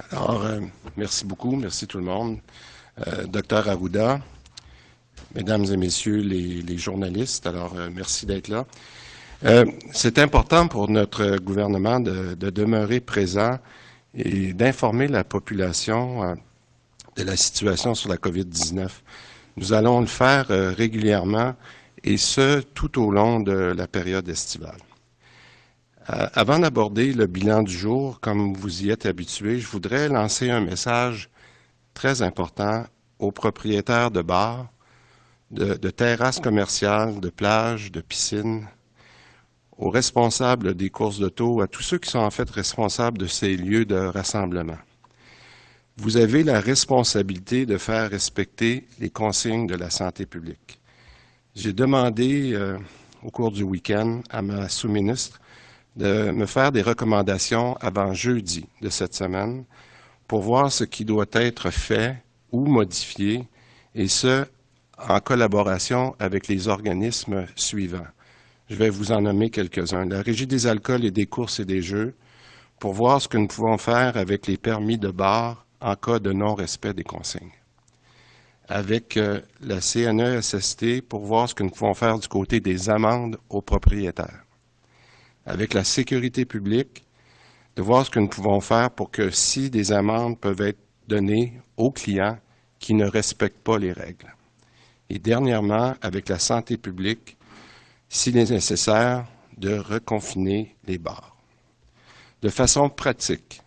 Alors, merci beaucoup, merci tout le monde. Docteur Arruda, mesdames et messieurs les journalistes, alors merci d'être là. C'est important pour notre gouvernement de demeurer présent et d'informer la population de la situation sur la COVID-19. Nous allons le faire régulièrement et ce, tout au long de la période estivale. Avant d'aborder le bilan du jour, comme vous y êtes habitués, je voudrais lancer un message très important aux propriétaires de bars, de terrasses commerciales, de plages, de piscines, aux responsables des courses d'auto, à tous ceux qui sont en fait responsables de ces lieux de rassemblement. Vous avez la responsabilité de faire respecter les consignes de la santé publique. J'ai demandé au cours du week-end à ma sous-ministre de me faire des recommandations avant jeudi de cette semaine pour voir ce qui doit être fait ou modifié, et ce, en collaboration avec les organismes suivants. Je vais vous en nommer quelques-uns. La Régie des alcools et des courses et des jeux, pour voir ce que nous pouvons faire avec les permis de bar en cas de non-respect des consignes. Avec la CNESST, pour voir ce que nous pouvons faire du côté des amendes aux propriétaires. Avec la sécurité publique, de voir ce que nous pouvons faire pour que si des amendes peuvent être données aux clients qui ne respectent pas les règles. Et dernièrement, avec la santé publique, s'il est nécessaire, de reconfiner les bars. De façon pratique,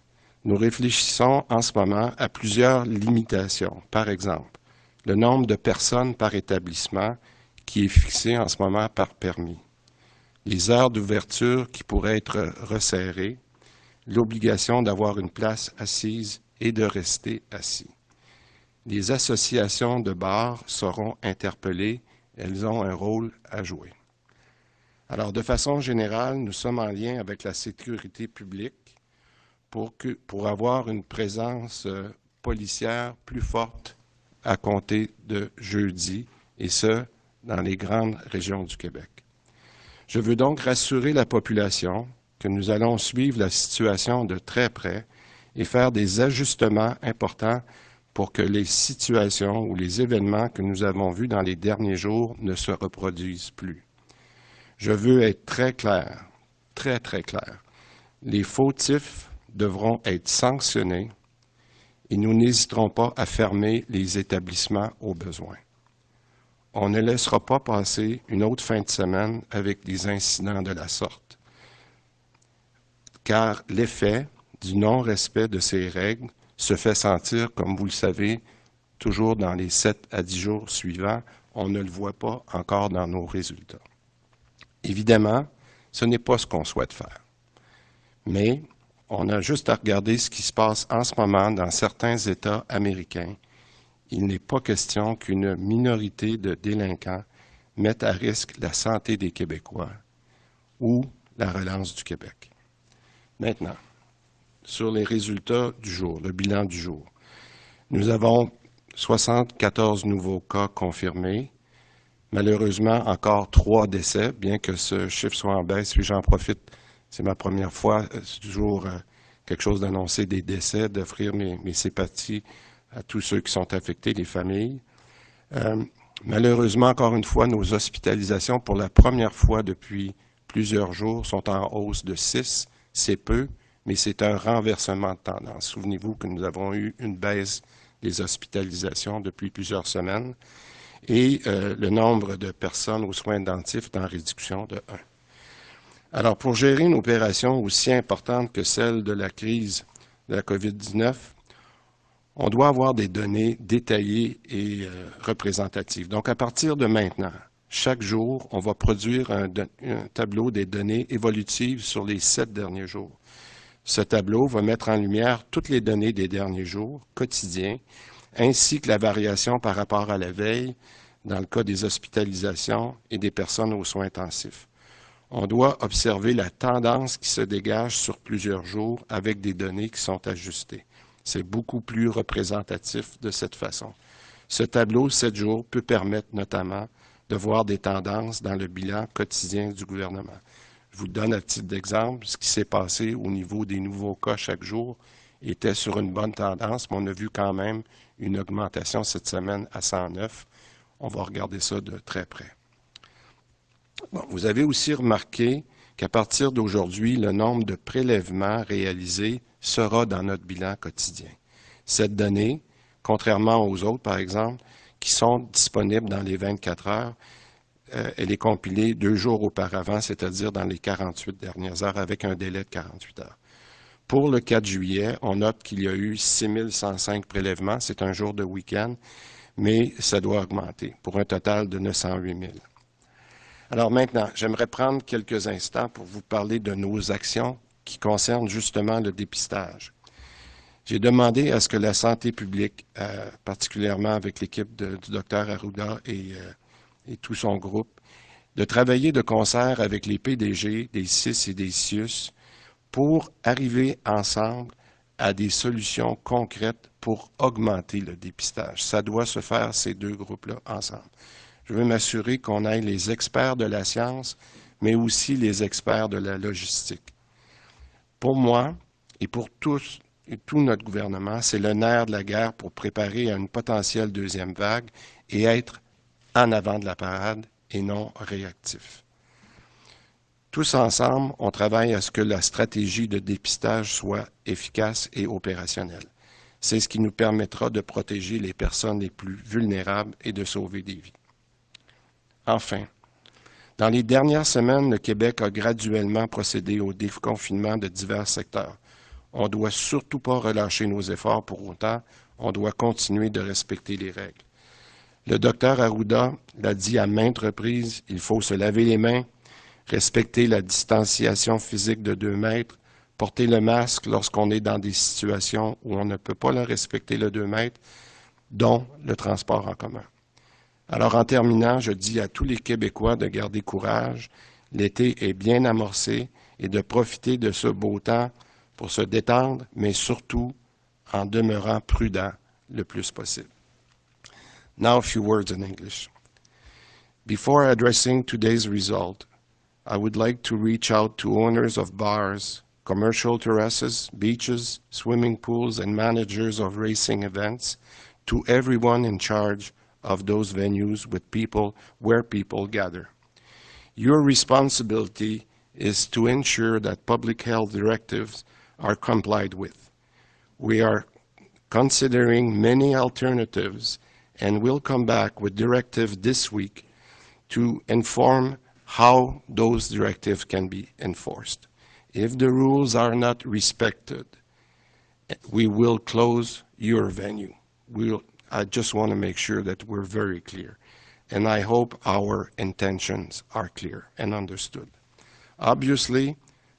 nous réfléchissons en ce moment à plusieurs limitations. Par exemple, le nombre de personnes par établissement qui est fixé en ce moment par permis. Les heures d'ouverture qui pourraient être resserrées, l'obligation d'avoir une place assise et de rester assis. Les associations de bars seront interpellées, elles ont un rôle à jouer. Alors, de façon générale, nous sommes en lien avec la sécurité publique pour avoir une présence policière plus forte à compter de jeudi, et ce, dans les grandes régions du Québec. Je veux donc rassurer la population que nous allons suivre la situation de très près et faire des ajustements importants pour que les situations ou les événements que nous avons vus dans les derniers jours ne se reproduisent plus. Je veux être très clair, très clair. Les fautifs devront être sanctionnés et nous n'hésiterons pas à fermer les établissements au besoin. On ne laissera pas passer une autre fin de semaine avec des incidents de la sorte, car l'effet du non-respect de ces règles se fait sentir, comme vous le savez, toujours dans les 7 à 10 jours suivants. On ne le voit pas encore dans nos résultats. Évidemment, ce n'est pas ce qu'on souhaite faire. Mais on a juste à regarder ce qui se passe en ce moment dans certains États américains. Il n'est pas question qu'une minorité de délinquants mette à risque la santé des Québécois ou la relance du Québec. Maintenant, sur les résultats du jour, le bilan du jour. Nous avons 74 nouveaux cas confirmés. Malheureusement, encore 3 décès, bien que ce chiffre soit en baisse. Puis j'en profite, c'est ma première fois, c'est toujours quelque chose d'annoncer des décès, d'offrir mes sympathies à tous ceux qui sont affectés, les familles. Malheureusement, encore une fois, nos hospitalisations, pour la première fois depuis plusieurs jours, sont en hausse de 6. C'est peu, mais c'est un renversement de tendance. Souvenez-vous que nous avons eu une baisse des hospitalisations depuis plusieurs semaines et le nombre de personnes aux soins intensifs est en réduction de 1. Alors, pour gérer une opération aussi importante que celle de la crise de la COVID-19, on doit avoir des données détaillées et représentatives. Donc, à partir de maintenant, chaque jour, on va produire un tableau des données évolutives sur les 7 derniers jours. Ce tableau va mettre en lumière toutes les données des derniers jours, quotidiens, ainsi que la variation par rapport à la veille, dans le cas des hospitalisations et des personnes aux soins intensifs. On doit observer la tendance qui se dégage sur plusieurs jours avec des données qui sont ajustées. C'est beaucoup plus représentatif de cette façon. Ce tableau, 7 jours, peut permettre notamment de voir des tendances dans le bilan quotidien du gouvernement. Je vous donne à titre d'exemple ce qui s'est passé au niveau des nouveaux cas chaque jour était sur une bonne tendance, mais on a vu quand même une augmentation cette semaine à 109. On va regarder ça de très près. Bon, vous avez aussi remarqué qu'à partir d'aujourd'hui, le nombre de prélèvements réalisés sera dans notre bilan quotidien. Cette donnée, contrairement aux autres, par exemple, qui sont disponibles dans les 24 heures, elle est compilée 2 jours auparavant, c'est-à-dire dans les 48 dernières heures, avec un délai de 48 heures. Pour le 4 juillet, on note qu'il y a eu 6105 prélèvements, c'est un jour de week-end, mais ça doit augmenter pour un total de 908 000. Alors maintenant, j'aimerais prendre quelques instants pour vous parler de nos actions qui concernent justement le dépistage. J'ai demandé à ce que la santé publique, particulièrement avec l'équipe du Dr Arruda et tout son groupe, de travailler de concert avec les PDG des CIS et des CIUS pour arriver ensemble à des solutions concrètes pour augmenter le dépistage. Ça doit se faire, ces deux groupes-là, ensemble. Je veux m'assurer qu'on ait les experts de la science, mais aussi les experts de la logistique. Pour moi, et pour tous et tout notre gouvernement, c'est le nerf de la guerre pour préparer à une potentielle deuxième vague et être en avant de la parade et non réactif. Tous ensemble, on travaille à ce que la stratégie de dépistage soit efficace et opérationnelle. C'est ce qui nous permettra de protéger les personnes les plus vulnérables et de sauver des vies. Enfin, dans les dernières semaines, le Québec a graduellement procédé au déconfinement de divers secteurs. On ne doit surtout pas relâcher nos efforts pour autant, on doit continuer de respecter les règles. Le docteur Arruda l'a dit à maintes reprises, il faut se laver les mains, respecter la distanciation physique de 2 mètres, porter le masque lorsqu'on est dans des situations où on ne peut pas le respecter le 2 mètres, dont le transport en commun. Alors, en terminant, je dis à tous les Québécois de garder courage. L'été est bien amorcé et de profiter de ce beau temps pour se détendre, mais surtout en demeurant prudent le plus possible. Now, a few words in English. Before addressing today's result, I would like to reach out to owners of bars, commercial terraces, beaches, swimming pools, and managers of racing events, to everyone in charge of those venues with people, where people gather. Your responsibility is to ensure that public health directives are complied with. We are considering many alternatives and will come back with directives this week to inform how those directives can be enforced. If the rules are not respected, we will close your venue. I just want to make sure that we're very clear, and I hope our intentions are clear and understood. Obviously,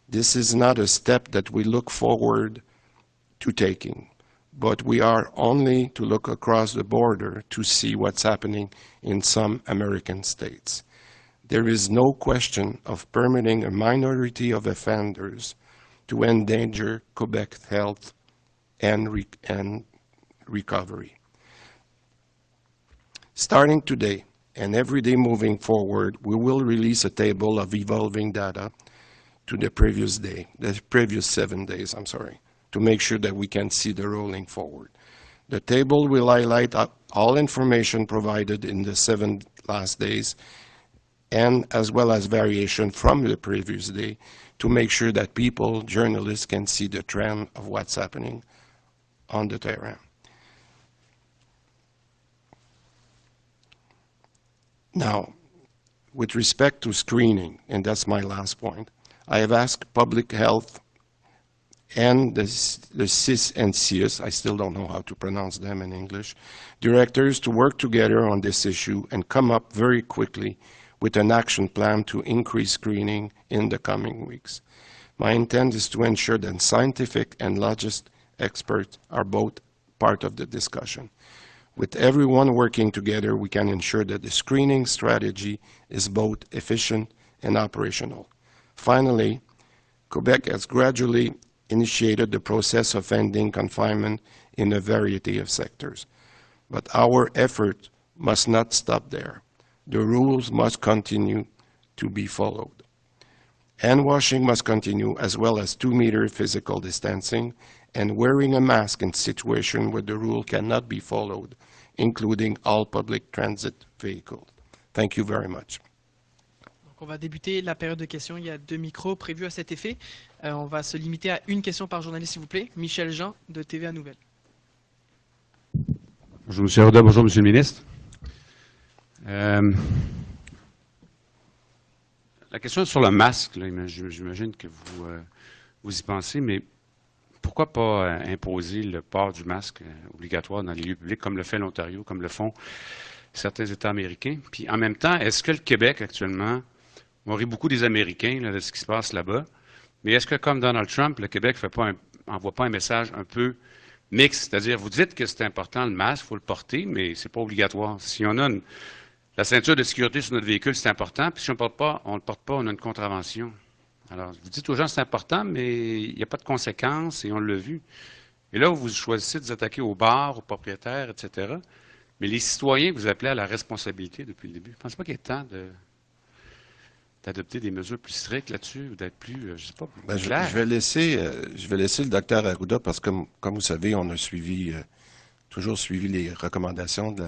this is not a step that we look forward to taking, but we are only to look across the border to see what's happening in some American states. There is no question of permitting a minority of offenders to endanger Quebec's health and recovery. Starting today and every day moving forward, we will release a table of evolving data to the previous 7 days, to make sure that we can see the rolling forward. The table will highlight all information provided in the 7 last days, and as well as variation from the previous day, to make sure that people, journalists, can see the trend of what's happening on the terrain. Now, with respect to screening, and that's my last point, I have asked public health and the CIS and CIUS, I still don't know how to pronounce them in English, directors to work together on this issue and come up very quickly with an action plan to increase screening in the coming weeks. My intent is to ensure that scientific and logistic experts are both part of the discussion. With everyone working together, we can ensure that the screening strategy is both efficient and operational. Finally, Quebec has gradually initiated the process of ending confinement in a variety of sectors. But our effort must not stop there. The rules must continue to be followed. Hand washing must continue, as well as 2-meter physical distancing, and wearing a mask in situations where the rule cannot be followed, including all public transit vehicles. Thank you very much. Donc on va débuter la période de questions. Il y a 2 micros prévus à cet effet. On va se limiter à une question par journaliste, s'il vous plaît. Michel Jean, de TVA Nouvelle. Bonjour, M. Arruda. Bonjour, M. le ministre. La question sur le masque, j'imagine que vous y pensez, mais pourquoi pas imposer le port du masque obligatoire dans les lieux publics, comme le fait l'Ontario, comme le font certains États américains? Puis en même temps, est-ce que le Québec, actuellement, on rit beaucoup des Américains là, de ce qui se passe là-bas, mais est-ce que, comme Donald Trump, le Québec envoie pas un message un peu mixte? C'est-à-dire, vous dites que c'est important le masque, il faut le porter, mais c'est pas obligatoire. Si on a la ceinture de sécurité sur notre véhicule, c'est important, puis si on ne le porte pas, on a une contravention. Alors, vous dites aux gens c'est important, mais il n'y a pas de conséquences, et on l'a vu. Et là, vous choisissez de vous attaquer aux bars, aux propriétaires, etc. Mais les citoyens que vous appelez à la responsabilité depuis le début, je ne pense pas qu'il est temps d'adopter des mesures plus strictes là-dessus, ou d'être plus, je ne sais pas, plus clair. Je vais laisser le docteur Arruda, parce que, comme vous savez, on a toujours suivi les recommandations de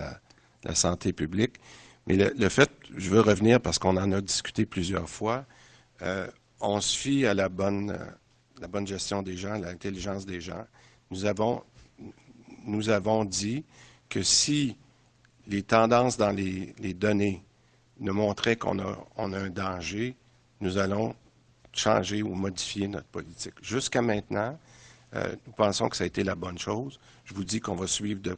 la santé publique. Mais le fait, je veux revenir parce qu'on en a discuté plusieurs fois, on se fie à la bonne gestion des gens, à l'intelligence des gens. Nous avons dit que si les tendances dans les données nous montraient qu'on a un danger, nous allons changer ou modifier notre politique. Jusqu'à maintenant, nous pensons que ça a été la bonne chose. Je vous dis qu'on va suivre de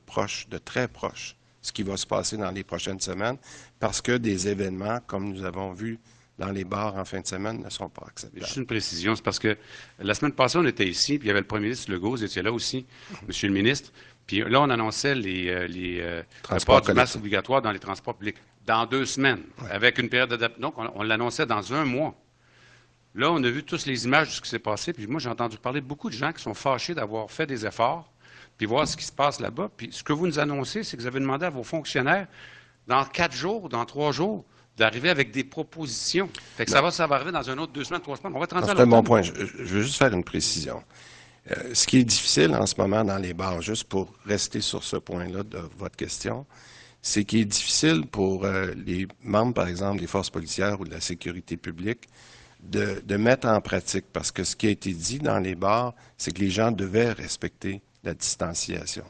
très proche, ce qui va se passer dans les prochaines semaines, parce que des événements, comme nous avons vu dans les bars en fin de semaine, ne sont pas acceptables. Juste une précision, c'est parce que la semaine passée, on était ici, puis il y avait le premier ministre Legault, vous étiez là aussi, Monsieur le ministre, puis là, on annonçait le port du masque obligatoire dans les transports publics dans 2 semaines, avec une période d'adaptation. Donc, on l'annonçait dans 1 mois. Là, on a vu tous les images de ce qui s'est passé, puis moi, j'ai entendu parler de beaucoup de gens qui sont fâchés d'avoir fait des efforts, puis voir ce qui se passe là-bas. Puis ce que vous nous annoncez, c'est que vous avez demandé à vos fonctionnaires, dans 4 jours, dans 3 jours, d'arriver avec des propositions. Fait que ça va arriver dans un autre 2 semaines, 3 semaines. On va être rendu à c'est un bon point. Je veux juste faire une précision. Ce qui est difficile en ce moment dans les bars, juste pour rester sur ce point-là de votre question, c'est qu'il est difficile pour les membres, par exemple, des forces policières ou de la sécurité publique, de mettre en pratique. Parce que ce qui a été dit dans les bars, c'est que les gens devaient respecter la distanciation.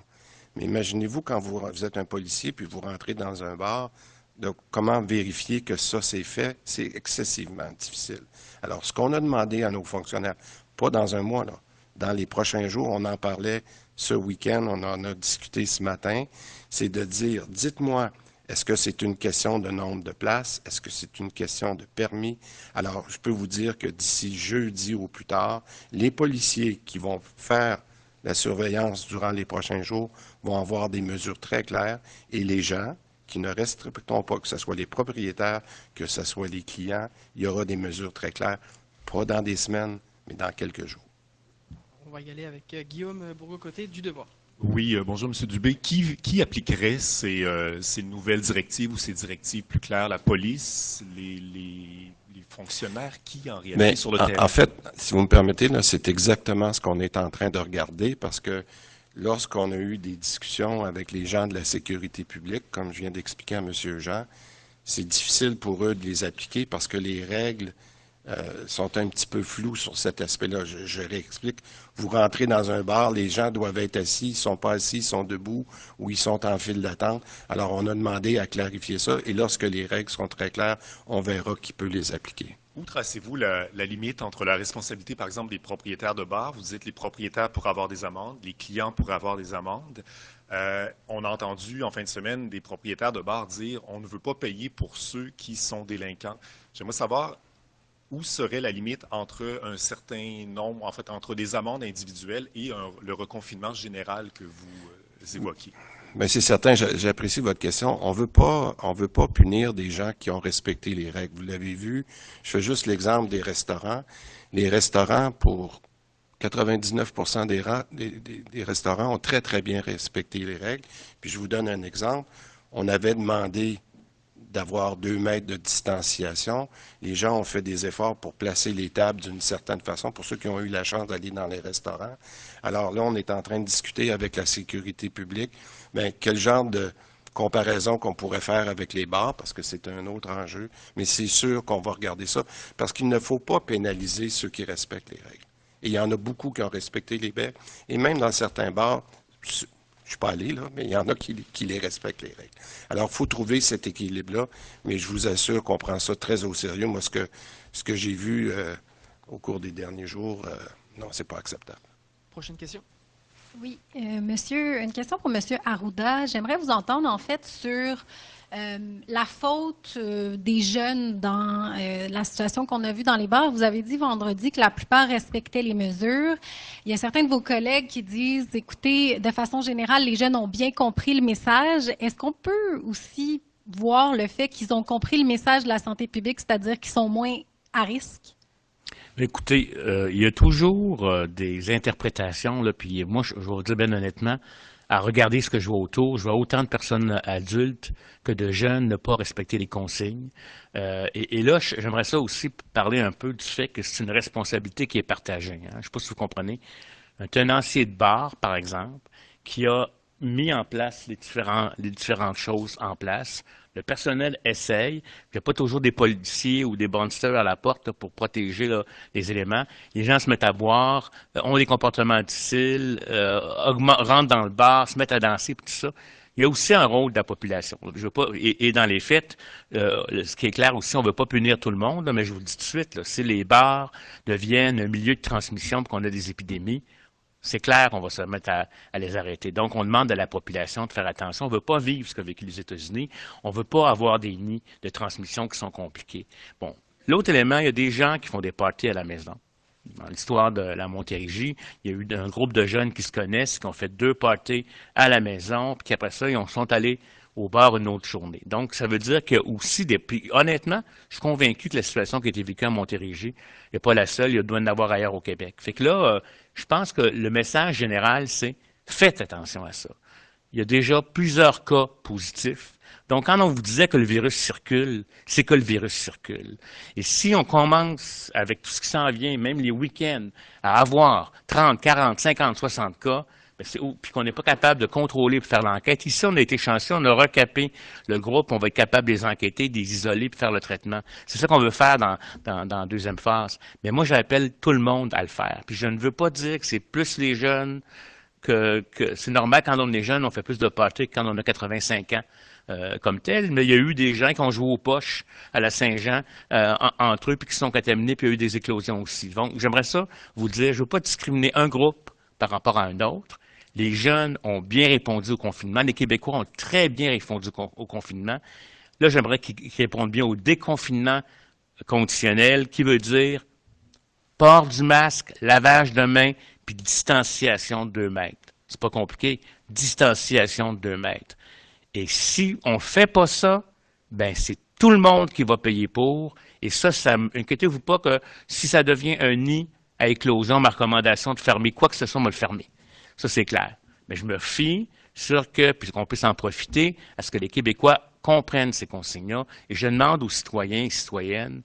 Mais imaginez-vous quand vous êtes un policier puis vous rentrez dans un bar, donc comment vérifier que ça c'est fait, c'est excessivement difficile. Alors, ce qu'on a demandé à nos fonctionnaires, pas dans un mois, là, dans les prochains jours, on en parlait ce week-end, on en a discuté ce matin, c'est de dire, dites-moi, est-ce que c'est une question de nombre de places? Est-ce que c'est une question de permis? Alors, je peux vous dire que d'ici jeudi ou plus tard, les policiers qui vont faire la surveillance durant les prochains jours vont avoir des mesures très claires et les gens qui ne respecteront pas, que ce soit les propriétaires, que ce soit les clients, il y aura des mesures très claires, pas dans des semaines, mais dans quelques jours. On va y aller avec Guillaume Bourgault-Côté du Devoir. Oui, bonjour M. Dubé. Qui appliquerait ces nouvelles directives ou ces directives plus claires? La police, les fonctionnaires, qui en réalité sur le terrain? En fait, si vous me permettez, c'est exactement ce qu'on est en train de regarder parce que lorsqu'on a eu des discussions avec les gens de la sécurité publique, comme je viens d'expliquer à M. Jean, c'est difficile pour eux de les appliquer parce que les règles sont un petit peu floues sur cet aspect-là. Je réexplique. Vous rentrez dans un bar, les gens doivent être assis, ils ne sont pas assis, ils sont debout ou ils sont en file d'attente. Alors, on a demandé à clarifier ça et lorsque les règles sont très claires, on verra qui peut les appliquer. Où tracez-vous la limite entre la responsabilité, par exemple, des propriétaires de bars? Vous dites les propriétaires pourraient avoir des amendes, les clients pourraient avoir des amendes. On a entendu en fin de semaine des propriétaires de bars dire on ne veut pas payer pour ceux qui sont délinquants. J'aimerais savoir où serait la limite entre un certain nombre, en fait, entre des amendes individuelles et le reconfinement général que vous évoquiez? Bien, c'est certain, j'apprécie votre question. On veut pas punir des gens qui ont respecté les règles. Vous l'avez vu, je fais juste l'exemple des restaurants. Les restaurants, pour 99% des restaurants, ont très, très bien respecté les règles. Puis je vous donne un exemple. On avait demandé d'avoir 2 mètres de distanciation. Les gens ont fait des efforts pour placer les tables d'une certaine façon, pour ceux qui ont eu la chance d'aller dans les restaurants. Alors là, on est en train de discuter avec la sécurité publique, bien, quel genre de comparaison qu'on pourrait faire avec les bars, parce que c'est un autre enjeu, mais c'est sûr qu'on va regarder ça, parce qu'il ne faut pas pénaliser ceux qui respectent les règles. Et il y en a beaucoup qui ont respecté les règles, et même dans certains bars, je ne suis pas allé là, mais il y en a qui les respectent les règles. Alors, il faut trouver cet équilibre-là, mais je vous assure qu'on prend ça très au sérieux. Moi, ce que j'ai vu au cours des derniers jours, non, c'est pas acceptable. Prochaine question. Oui, monsieur, une question pour monsieur Arruda. J'aimerais vous entendre en fait sur la faute des jeunes dans la situation qu'on a vue dans les bars. Vous avez dit vendredi que la plupart respectaient les mesures. Il y a certains de vos collègues qui disent, écoutez, de façon générale, les jeunes ont bien compris le message. Est-ce qu'on peut aussi voir le fait qu'ils ont compris le message de la santé publique, c'est-à-dire qu'ils sont moins à risque? Écoutez, il y a toujours des interprétations, là, puis moi, je vais vous dire bien honnêtement, à regarder ce que je vois autour, je vois autant de personnes adultes que de jeunes ne pas respecter les consignes. Et là, j'aimerais ça aussi parler un peu du fait que c'est une responsabilité qui est partagée. Hein. Je ne sais pas si vous comprenez. Un tenancier de bar, par exemple, qui a mis en place les différentes choses en place. Le personnel essaye. Il n'y a pas toujours des policiers ou des bondsters à la porte là, pour protéger là, les éléments. Les gens se mettent à boire, ont des comportements difficiles, rentrent dans le bar, se mettent à danser, tout ça. Il y a aussi un rôle de la population. Je veux pas, et dans les faits, ce qui est clair aussi, on ne veut pas punir tout le monde, là, mais je vous le dis tout de suite, là, si les bars deviennent un milieu de transmission et qu'on a des épidémies, c'est clair qu'on va se mettre à les arrêter. Donc, on demande à la population de faire attention. On ne veut pas vivre ce qu'a vécu les États-Unis. On ne veut pas avoir des nids de transmission qui sont compliqués. Bon. L'autre élément, il y a des gens qui font des parties à la maison. Dans l'histoire de la Montérégie, il y a eu un groupe de jeunes qui se connaissent, qui ont fait 2 parties à la maison, puis après ça, ils sont allés au bar une autre journée. Donc, ça veut dire qu'il y a aussi des... Puis, honnêtement, je suis convaincu que la situation qui a été vécue à Montérégie n'est pas la seule. Il doit y en avoir ailleurs au Québec. Fait que là, je pense que le message général, c'est faites attention à ça. Il y a déjà plusieurs cas positifs. Donc, quand on vous disait que le virus circule, c'est que le virus circule. Et si on commence, avec tout ce qui s'en vient, même les week-ends, à avoir 30, 40, 50, 60 cas, puis qu'on n'est pas capable de contrôler pour faire l'enquête. Ici, on a été chanceux, on a recapé le groupe, on va être capable de les enquêter, de les isoler pour faire le traitement. C'est ça qu'on veut faire dans la deuxième phase. Mais moi, j'appelle tout le monde à le faire. Puis je ne veux pas dire que c'est plus les jeunes, que c'est normal quand on est jeune, on fait plus de parties que quand on a 85 ans. Comme tel, mais il y a eu des gens qui ont joué aux poches à la Saint-Jean entre eux puis qui sont contaminés, puis il y a eu des éclosions aussi. Donc, j'aimerais ça vous dire, je ne veux pas discriminer un groupe par rapport à un autre. Les jeunes ont bien répondu au confinement. Les Québécois ont très bien répondu au confinement. Là, j'aimerais qu'ils répondent bien au déconfinement conditionnel, qui veut dire port du masque, lavage de mains, puis distanciation de 2 mètres. C'est pas compliqué. Distanciation de 2 mètres. Et si on ne fait pas ça, ben c'est tout le monde qui va payer pour. Et ça, inquiétez-vous pas que si ça devient un nid à éclosion, ma recommandation de fermer quoi que ce soit, on va le fermer. Ça, c'est clair. Mais je me fie sur que, puisqu'on puisse en profiter, à ce que les Québécois comprennent ces consignes-là. Et je demande aux citoyens et citoyennes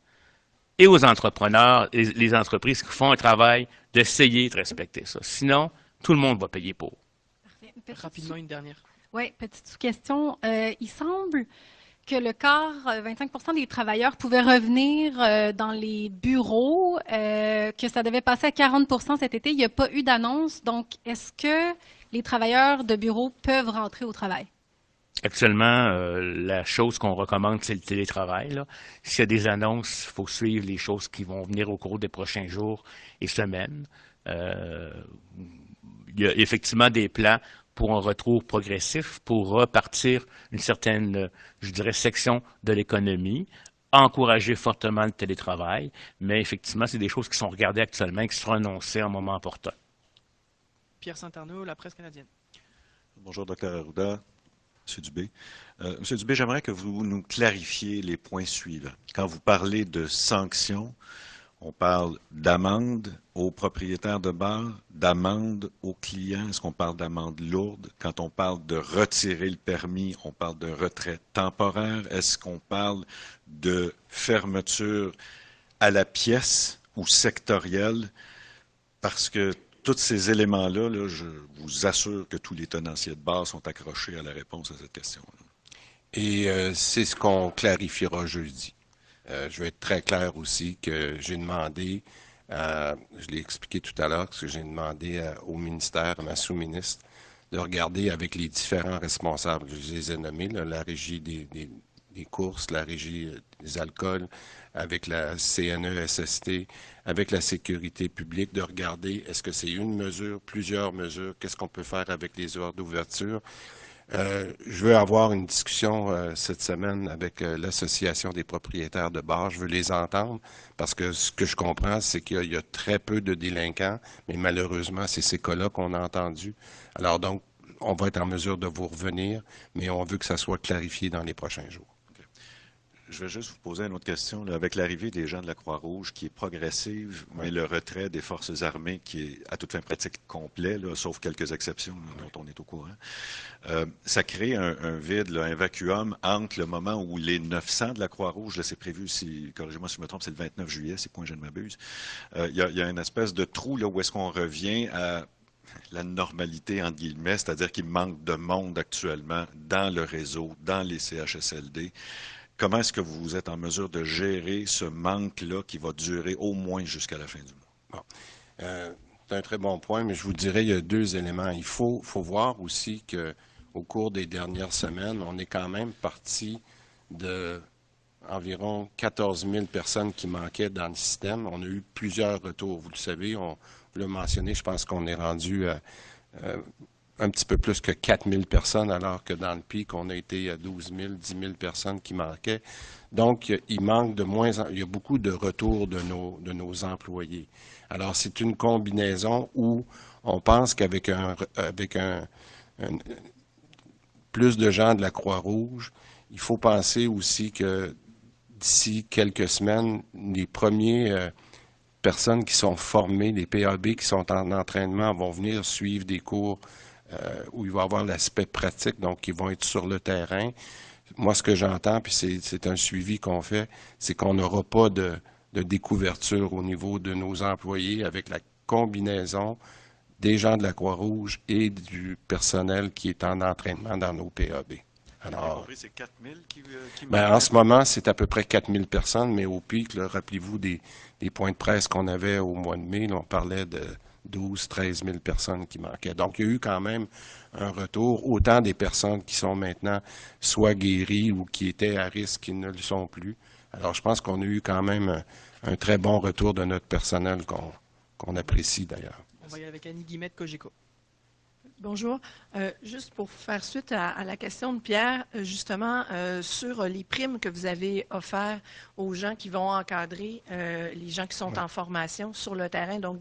et aux entrepreneurs, les entreprises qui font un travail, d'essayer de respecter ça. Sinon, tout le monde va payer pour. Parfait. Rapidement, une dernière. Oui, petite sous-question. Il semble que le quart, 25% des travailleurs pouvaient revenir dans les bureaux, que ça devait passer à 40% cet été. Il n'y a pas eu d'annonce. Donc, est-ce que les travailleurs de bureaux peuvent rentrer au travail? Actuellement, la chose qu'on recommande, c'est le télétravail, là. S'il y a des annonces, il faut suivre les choses qui vont venir au cours des prochains jours et semaines. Il y a effectivement des plans pour un retour progressif, pour repartir une certaine, je dirais, section de l'économie, encourager fortement le télétravail, mais effectivement, c'est des choses qui sont regardées actuellement et qui seront annoncées en moment opportun. Pierre Saint-Arnaud, La Presse canadienne. Bonjour, Dr. Arruda. M. Dubé. M. Dubé, j'aimerais que vous nous clarifiez les points suivants. Quand vous parlez de sanctions, On parle d'amende aux propriétaires de bars, d'amende aux clients. Est-ce qu'on parle d'amende lourde? Quand on parle de retirer le permis, on parle de retrait temporaire. Est-ce qu'on parle de fermeture à la pièce ou sectorielle? Parce que tous ces éléments-là, là, je vous assure que tous les tenanciers de bars sont accrochés à la réponse à cette question. Et c'est ce qu'on clarifiera jeudi. Je vais être très clair aussi que j'ai demandé, je l'ai expliqué tout à l'heure, que j'ai demandé au ministère, à ma sous-ministre, de regarder avec les différents responsables, je les ai nommés, là, la régie des courses, la régie des alcools, avec la CNESST, avec la sécurité publique, de regarder est-ce que c'est une mesure, plusieurs mesures, qu'est-ce qu'on peut faire avec les heures d'ouverture. Je veux avoir une discussion cette semaine avec l'Association des propriétaires de bars. Je veux les entendre parce que ce que je comprends, c'est qu'il y a très peu de délinquants, mais malheureusement, c'est ces cas-là qu'on a entendus. Alors donc, on va être en mesure de vous revenir, mais on veut que ça soit clarifié dans les prochains jours. Je vais juste vous poser une autre question. Là. Avec l'arrivée des gens de la Croix-Rouge, qui est progressive, mais le retrait des forces armées, qui est à toute fin pratique complet, là, sauf quelques exceptions là, dont on est au courant, ça crée un vide, là, un vacuum entre le moment où les 900 de la Croix-Rouge, là, c'est prévu, corrigez-moi si je me trompe, c'est le 29 juillet, c'est point je ne m'abuse. Il y a une espèce de trou là, où est-ce qu'on revient à la normalité, entre guillemets, c'est-à-dire qu'il manque de monde actuellement dans le réseau, dans les CHSLD. Comment est-ce que vous êtes en mesure de gérer ce manque-là qui va durer au moins jusqu'à la fin du mois? Bon. C'est un très bon point, mais je vous dirais, il y a deux éléments. Il faut voir aussi qu'au cours des dernières semaines, on est quand même parti de environ 14 000 personnes qui manquaient dans le système. On a eu plusieurs retours. Vous le savez, vous l'a mentionné, je pense qu'on est rendu à un petit peu plus que 4 000 personnes, alors que dans le pic, on a été à 12 000, 10 000 personnes qui manquaient. Donc, il manque il y a beaucoup de retours de nos employés. Alors, c'est une combinaison où on pense qu'avec plus de gens de la Croix-Rouge, il faut penser aussi que d'ici quelques semaines, les premiers personnes qui sont formées, les PAB qui sont en entraînement, vont venir suivre des cours où il va y avoir l'aspect pratique, donc ils vont être sur le terrain. Moi, ce que j'entends, puis c'est un suivi qu'on fait, c'est qu'on n'aura pas de découverture au niveau de nos employés avec la combinaison des gens de la Croix-Rouge et du personnel qui est en entraînement dans nos PAB. Alors, c'est 4 000 qui en ce moment, c'est à peu près 4 000 personnes, mais au pic, rappelez-vous des points de presse qu'on avait au mois de mai, là, on parlait de 12 13 000 personnes qui manquaient. Donc, il y a eu quand même un retour, autant des personnes qui sont maintenant soit guéries ou qui étaient à risque qui ne le sont plus. Alors, je pense qu'on a eu quand même un très bon retour de notre personnel qu'on apprécie d'ailleurs. On va y aller avec Annie Guillemette de Cogeco. Bonjour. Juste pour faire suite à la question de Pierre, justement, sur les primes que vous avez offertes aux gens qui vont encadrer les gens qui sont en formation sur le terrain, donc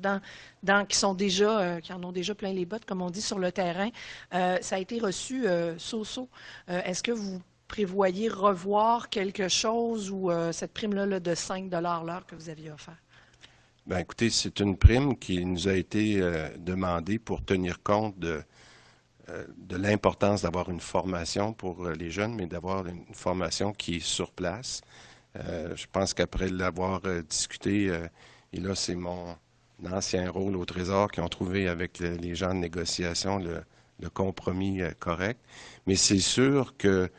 qui en ont déjà plein les bottes, comme on dit, sur le terrain, ça a été reçu so-so. Est-ce que vous prévoyez revoir quelque chose ou cette prime-là de 5 $ l'heure que vous aviez offert? Bien, écoutez, c'est une prime qui nous a été demandée pour tenir compte de l'importance d'avoir une formation pour les jeunes, mais d'avoir une formation qui est sur place. Je pense qu'après l'avoir discuté, et là, c'est mon ancien rôle au Trésor qui ont trouvé avec les gens de négociation le compromis correct. Mais c'est sûr que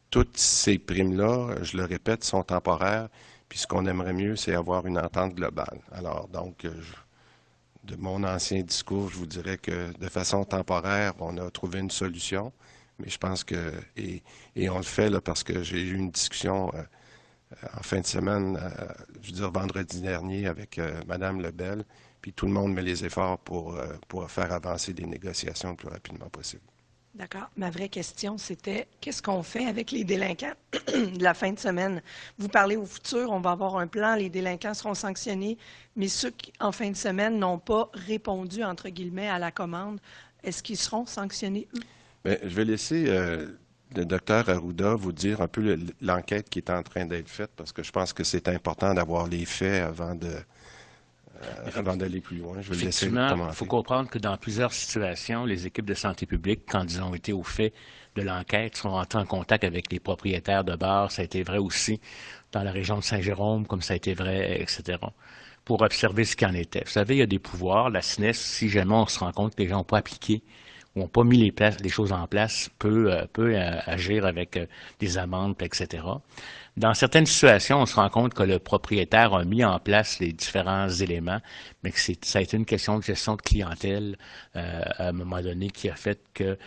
toutes ces primes-là, je le répète, sont temporaires. Puis ce qu'on aimerait mieux, c'est avoir une entente globale. Alors, donc, de mon ancien discours, je vous dirais que de façon temporaire, on a trouvé une solution. Mais je pense que, et on le fait là parce que j'ai eu une discussion en fin de semaine, je veux dire vendredi dernier, avec Mme Lebel, puis tout le monde met les efforts pour faire avancer les négociations le plus rapidement possible. D'accord. Ma vraie question, c'était qu'est-ce qu'on fait avec les délinquants de la fin de semaine? Vous parlez au futur, on va avoir un plan, les délinquants seront sanctionnés, mais ceux qui, en fin de semaine, n'ont pas répondu, entre guillemets, à la commande, est-ce qu'ils seront sanctionnés, eux? Bien, je vais laisser le docteur Arruda vous dire un peu l'enquête qui est en train d'être faite, parce que je pense que c'est important d'avoir les faits avant avant d'aller plus loin. Je vais laisser Effectivement, commenter. il faut comprendre que dans plusieurs situations, les équipes de santé publique, quand ils ont été au fait de l'enquête, sont rentrés en contact avec les propriétaires de bars. Ça a été vrai aussi dans la région de Saint-Jérôme, comme ça a été vrai, etc., pour observer ce qu'il en était. Vous savez, il y a des pouvoirs. La SNES, si jamais on se rend compte que les gens n'ont pas appliqué ou n'ont pas mis les choses en place, peut agir avec des amendes, etc. Dans certaines situations, on se rend compte que le propriétaire a mis en place les différents éléments, mais que ça a été une question de gestion de clientèle à un moment donné qui a fait que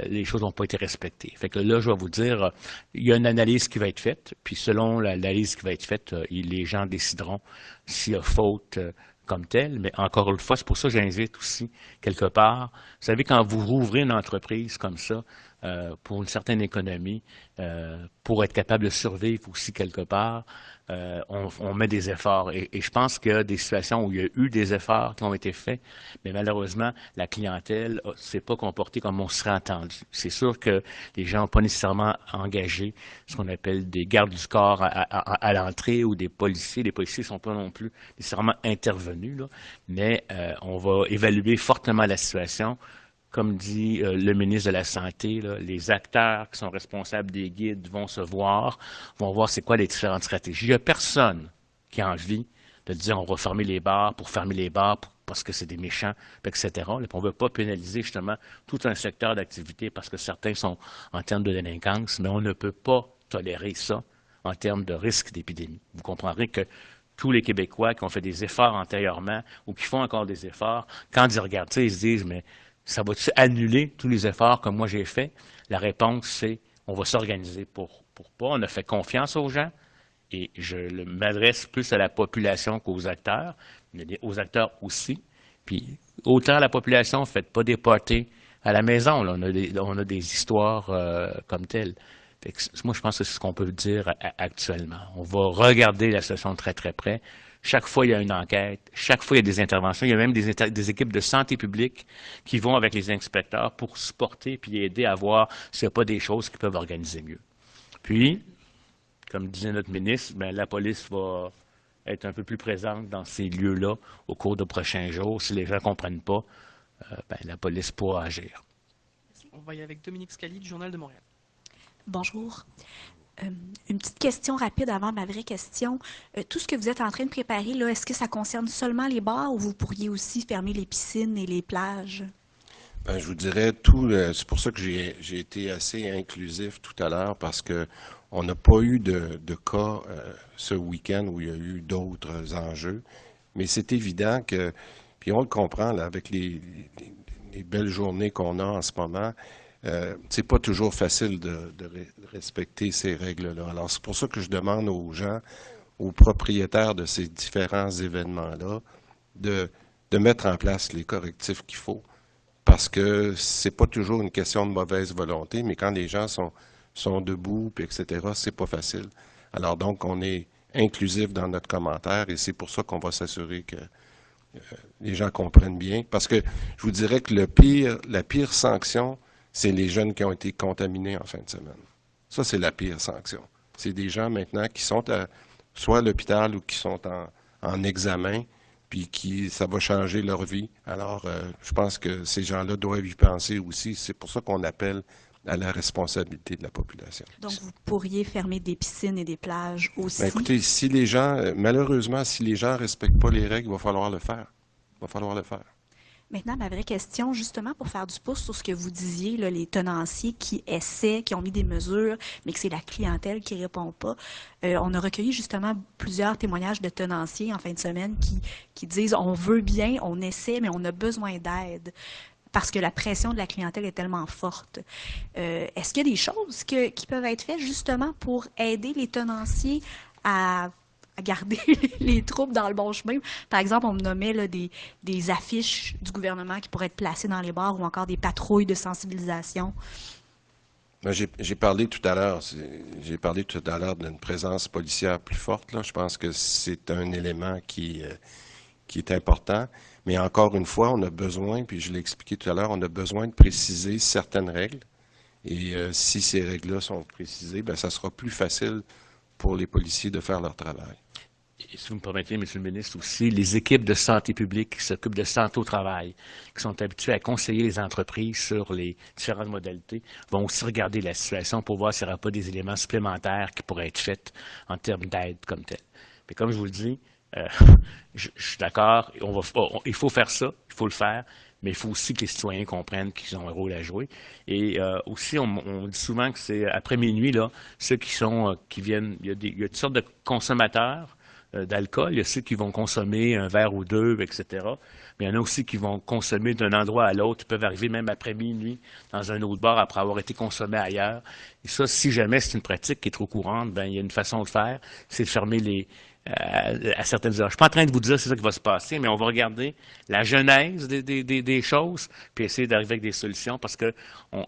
les choses n'ont pas été respectées. Fait que là, je vais vous dire, il y a une analyse qui va être faite, puis selon l'analyse qui va être faite, les gens décideront s'il y a faute comme telle, mais encore une fois, c'est pour ça que j'invite aussi, quelque part, vous savez, quand vous rouvrez une entreprise comme ça, pour une certaine économie, pour être capable de survivre aussi quelque part, on met des efforts. Et je pense qu'il y a des situations où il y a eu des efforts qui ont été faits, mais malheureusement, la clientèle ne s'est pas comportée comme on serait attendu. C'est sûr que les gens n'ont pas nécessairement engagé ce qu'on appelle des gardes du corps à l'entrée ou des policiers. Les policiers ne sont pas non plus nécessairement intervenus, là, mais on va évaluer fortement la situation. Comme dit le ministre de la Santé, là, les acteurs qui sont responsables des guides vont se voir, vont voir c'est quoi les différentes stratégies. Il n'y a personne qui a envie de dire on va fermer les bars pour fermer les bars parce que c'est des méchants, etc. On ne veut pas pénaliser justement tout un secteur d'activité parce que certains sont en termes de délinquance, mais on ne peut pas tolérer ça en termes de risque d'épidémie. Vous comprendrez que tous les Québécois qui ont fait des efforts antérieurement ou qui font encore des efforts, quand ils regardent ça, ils se disent mais ça va-tu annuler tous les efforts que moi j'ai faits? La réponse, c'est on va s'organiser pour pas. On a fait confiance aux gens et je m'adresse plus à la population qu'aux acteurs, mais aux acteurs aussi. Puis autant à la population, faites pas des parties à la maison. Là, on a des histoires comme telles. Fait que, moi, je pense que c'est ce qu'on peut dire actuellement. On va regarder la situation de très, très près. Chaque fois, il y a une enquête. Chaque fois, il y a des interventions. Il y a même des équipes de santé publique qui vont avec les inspecteurs pour supporter puis aider à voir s'il n'y a pas des choses qui peuvent organiser mieux. Puis, comme disait notre ministre, bien, la police va être un peu plus présente dans ces lieux-là au cours des prochains jours. Si les gens ne comprennent pas, bien, la police pourra agir. On va y aller avec Dominique Scali du Journal de Montréal. Bonjour. Une petite question rapide avant ma vraie question. Tout ce que vous êtes en train de préparer, là, est-ce que ça concerne seulement les bars ou vous pourriez aussi fermer les piscines et les plages? Ben, je vous dirais tout. C'est pour ça que j'ai été assez inclusif tout à l'heure parce que on n'a pas eu de cas ce week-end où il y a eu d'autres enjeux. Mais c'est évident que, puis on le comprend là, avec les belles journées qu'on a en ce moment. C'est pas toujours facile de respecter ces règles-là. Alors, c'est pour ça que je demande aux gens, aux propriétaires de ces différents événements-là, de mettre en place les correctifs qu'il faut. Parce que c'est pas toujours une question de mauvaise volonté, mais quand les gens sont debout, puis etc., c'est pas facile. Alors donc, on est inclusif dans notre commentaire et c'est pour ça qu'on va s'assurer que les gens comprennent bien. Parce que je vous dirais que la pire sanction, c'est les jeunes qui ont été contaminés en fin de semaine. Ça, c'est la pire sanction. C'est des gens maintenant qui sont soit à l'hôpital ou qui sont en examen, puis ça va changer leur vie. Alors, je pense que ces gens-là doivent y penser aussi. C'est pour ça qu'on appelle à la responsabilité de la population. Donc, vous pourriez fermer des piscines et des plages aussi? Bien, écoutez, si les gens, malheureusement, si les gens ne respectent pas les règles, il va falloir le faire. Il va falloir le faire. Maintenant, ma vraie question, justement, pour faire du pouce sur ce que vous disiez, là, les tenanciers qui essaient, qui ont mis des mesures, mais que c'est la clientèle qui ne répond pas. On a recueilli justement plusieurs témoignages de tenanciers en fin de semaine qui disent on veut bien, on essaie, mais on a besoin d'aide parce que la pression de la clientèle est tellement forte. Est-ce qu'il y a des choses qui peuvent être faites justement pour aider les tenanciers à garder les troupes dans le bon chemin? Par exemple, on me nommait là, des affiches du gouvernement qui pourraient être placées dans les bars ou encore des patrouilles de sensibilisation. Ben, j'ai parlé tout à l'heure d'une présence policière plus forte. Là. Je pense que c'est un élément qui est important. Mais encore une fois, on a besoin, puis je l'ai expliqué tout à l'heure, on a besoin de préciser certaines règles. Et si ces règles-là sont précisées, bien, ça sera plus facile pour les policiers de faire leur travail. et si vous me permettez, M. le ministre, aussi, les équipes de santé publique qui s'occupent de santé au travail, qui sont habituées à conseiller les entreprises sur les différentes modalités, vont aussi regarder la situation pour voir s'il n'y aura pas des éléments supplémentaires qui pourraient être faits en termes d'aide comme tel. Mais comme je vous le dis, je suis d'accord, il faut faire ça, il faut le faire, mais il faut aussi que les citoyens comprennent qu'ils ont un rôle à jouer. Et aussi, on dit souvent que c'est après minuit, là, ceux qui viennent, il y a toutes sortes de consommateurs d'alcool, il y a ceux qui vont consommer un verre ou deux, etc. Mais il y en a aussi qui vont consommer d'un endroit à l'autre, ils peuvent arriver même après minuit dans un autre bar après avoir été consommés ailleurs. Et ça, si jamais c'est une pratique qui est trop courante, ben il y a une façon de faire, c'est de fermer à certaines heures. Je ne suis pas en train de vous dire que c'est ça qui va se passer, mais on va regarder la genèse des choses, puis essayer d'arriver avec des solutions, parce que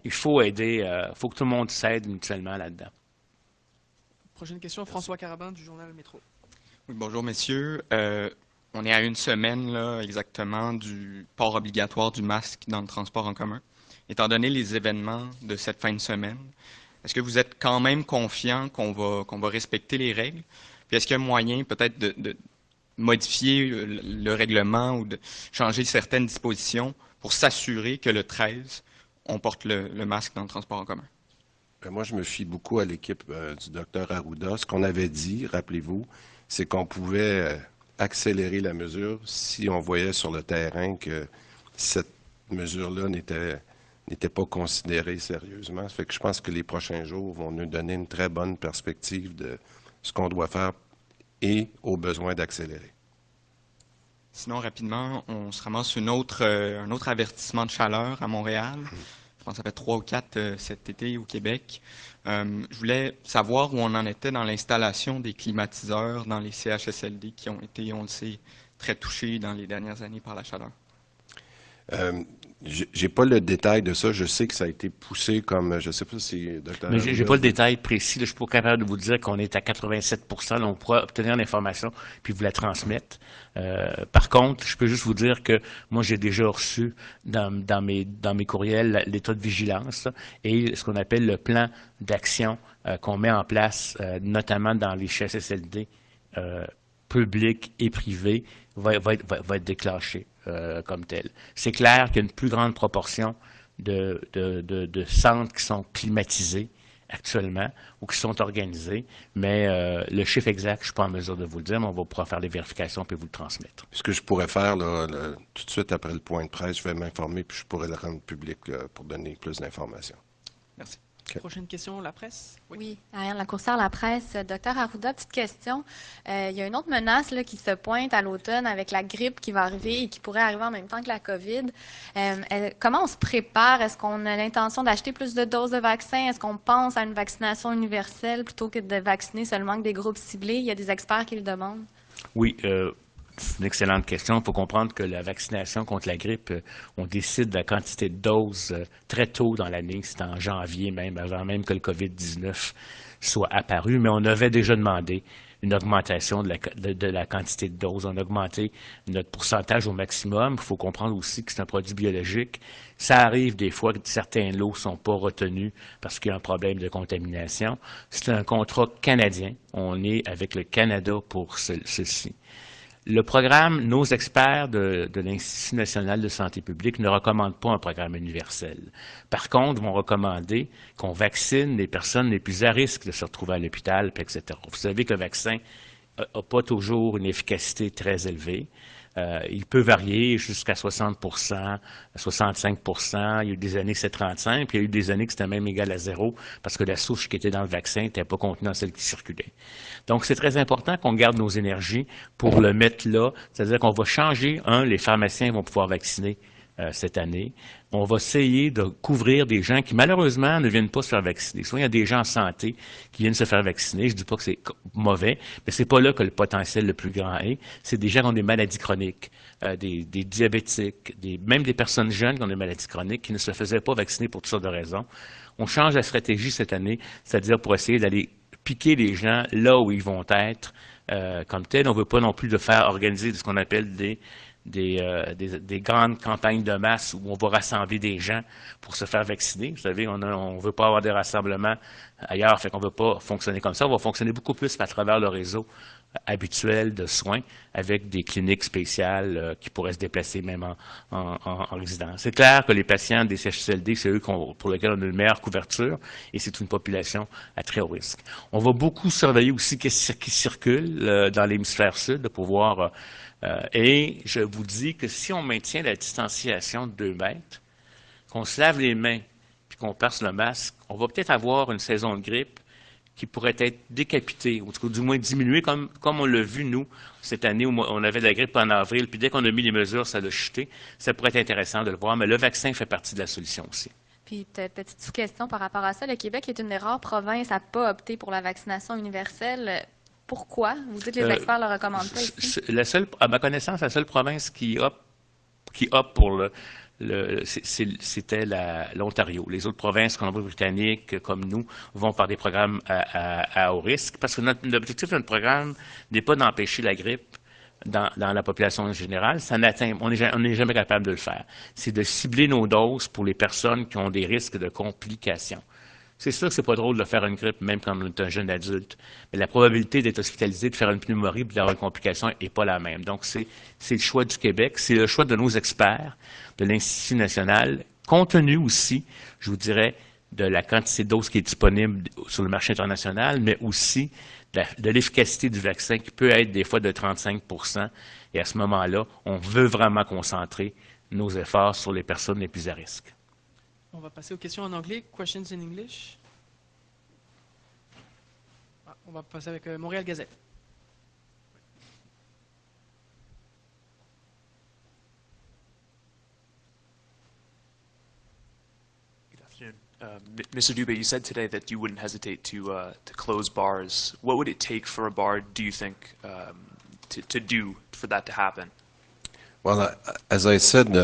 il faut aider, il faut que tout le monde s'aide mutuellement là-dedans. Prochaine question, François Carabin du journal Métro. Oui, bonjour, messieurs. On est à une semaine là, exactement du port obligatoire du masque dans le transport en commun. Étant donné les événements de cette fin de semaine, est-ce que vous êtes quand même confiant qu'on va respecter les règles? Puis est-ce qu'il y a moyen peut-être de modifier le règlement ou de changer certaines dispositions pour s'assurer que le 13, on porte le masque dans le transport en commun? Moi, je me fie beaucoup à l'équipe du Dr Arruda. Ce qu'on avait dit, rappelez-vous, c'est qu'on pouvait accélérer la mesure si on voyait sur le terrain que cette mesure-là n'était pas considérée sérieusement. Ça fait que je pense que les prochains jours vont nous donner une très bonne perspective de ce qu'on doit faire et au besoin d'accélérer. Sinon, rapidement, on se ramasse un autre avertissement de chaleur à Montréal. Je pense que ça fait 3 ou 4 cet été au Québec. Je voulais savoir où on en était dans l'installation des climatiseurs dans les CHSLD qui ont été, on le sait, très touchés dans les dernières années par la chaleur. J'ai pas le détail de ça. Je sais que ça a été poussé comme, je sais pas si Dr. Mais j'ai pas le détail précis. Là, je suis pas capable de vous dire qu'on est à 87 %. On pourra obtenir l'information puis vous la transmettre. Par contre, je peux juste vous dire que moi, j'ai déjà reçu dans mes courriels l'état de vigilance là, et ce qu'on appelle le plan d'action qu'on met en place, notamment dans les CHSLD publics et privés, va être déclenché comme tel. C'est clair qu'il y a une plus grande proportion de centres qui sont climatisés actuellement ou qui sont organisés, mais le chiffre exact, je ne suis pas en mesure de vous le dire, mais on va pouvoir faire des vérifications et vous le transmettre. Ce que je pourrais faire là, tout de suite après le point de presse, je vais m'informer puis je pourrais le rendre public pour donner plus d'informations. Merci. Okay. Prochaine question, la presse? Oui, Ariane Lacourcière, la presse. Docteur Arruda, petite question. Il y a une autre menace là, qui se pointe à l'automne avec la grippe qui va arriver et qui pourrait arriver en même temps que la COVID. Comment on se prépare? Est-ce qu'on a l'intention d'acheter plus de doses de vaccins? Est-ce qu'on pense à une vaccination universelle plutôt que de vacciner seulement que des groupes ciblés? Il y a des experts qui le demandent. Oui, c'est une excellente question. Il faut comprendre que la vaccination contre la grippe, on décide de la quantité de doses très tôt dans l'année. C'est en janvier même, avant même que le COVID-19 soit apparu. Mais on avait déjà demandé une augmentation de la quantité de doses. On a augmenté notre pourcentage au maximum. Il faut comprendre aussi que c'est un produit biologique. Ça arrive des fois que certains lots ne sont pas retenus parce qu'il y a un problème de contamination. C'est un contrat canadien. On est avec le Canada pour ceci. Le programme, nos experts de l'Institut national de santé publique ne recommandent pas un programme universel. Par contre, vont recommander qu'on vaccine les personnes les plus à risque de se retrouver à l'hôpital, etc. Vous savez que le vaccin n'a pas toujours une efficacité très élevée. Il peut varier jusqu'à 60 %, 65 %. Il y a eu des années que c'était 35 %, puis il y a eu des années que c'était même égal à 0 parce que la souche qui était dans le vaccin n'était pas contenue dans celle qui circulait. Donc, c'est très important qu'on garde nos énergies pour le mettre là. C'est-à-dire qu'on va changer. Les pharmaciens vont pouvoir vacciner cette année. On va essayer de couvrir des gens qui, malheureusement, ne viennent pas se faire vacciner. Soit il y a des gens en santé qui viennent se faire vacciner. Je ne dis pas que c'est mauvais, mais c'est pas là que le potentiel le plus grand est. C'est des gens qui ont des maladies chroniques, des diabétiques, même des personnes jeunes qui ont des maladies chroniques qui ne se faisaient pas vacciner pour toutes sortes de raisons. On change la stratégie cette année, c'est-à-dire pour essayer d'aller piquer les gens là où ils vont être comme tel. On ne veut pas non plus de faire organiser ce qu'on appelle des grandes campagnes de masse où on va rassembler des gens pour se faire vacciner. Vous savez, on ne veut pas avoir des rassemblements ailleurs, fait qu'on ne veut pas fonctionner comme ça. On va fonctionner beaucoup plus à travers le réseau habituel de soins avec des cliniques spéciales qui pourraient se déplacer même en résidence. C'est clair que les patients des CHSLD, c'est eux pour lesquels on a une meilleure couverture et c'est une population à très haut risque. On va beaucoup surveiller aussi ce qui circule dans l'hémisphère sud pour voir et je vous dis que si on maintient la distanciation de 2 mètres, qu'on se lave les mains puis qu'on perce le masque, on va peut-être avoir une saison de grippe qui pourrait être décapité, ou du moins diminué, comme on l'a vu, nous, cette année où on avait de la grippe en avril, puis dès qu'on a mis les mesures, ça a chuté. Ça pourrait être intéressant de le voir, mais le vaccin fait partie de la solution aussi. Puis, petite sous-question par rapport à ça. Le Québec est une des rares provinces à ne pas opter pour la vaccination universelle. Pourquoi? Vous dites que les experts ne le recommandent pas ici? À ma connaissance, la seule province qui opte pour c'était l'Ontario. Les autres provinces, Colombie-Britannique, comme nous, vont par des programmes à haut risque, parce que l'objectif de notre programme n'est pas d'empêcher la grippe dans la population générale. On n'est jamais capable de le faire. C'est de cibler nos doses pour les personnes qui ont des risques de complications. C'est sûr que c'est pas drôle de faire une grippe, même quand on est un jeune adulte, mais la probabilité d'être hospitalisé, de faire une pneumonie, d'avoir une complication n'est pas la même. Donc, c'est le choix du Québec, c'est le choix de nos experts, de l'Institut national, compte tenu aussi, je vous dirais, de la quantité de doses qui est disponible sur le marché international, mais aussi de l'efficacité du vaccin qui peut être des fois de 35 %. Et à ce moment-là, on veut vraiment concentrer nos efforts sur les personnes les plus à risque. On va passer aux questions en anglais. Questions in English. On va passer avec Montréal Gazette. Good afternoon. Mr. Dubé, you said today that you wouldn't hesitate to close bars. What would it take for a bar, do you think, to do for that to happen? Well, as I said,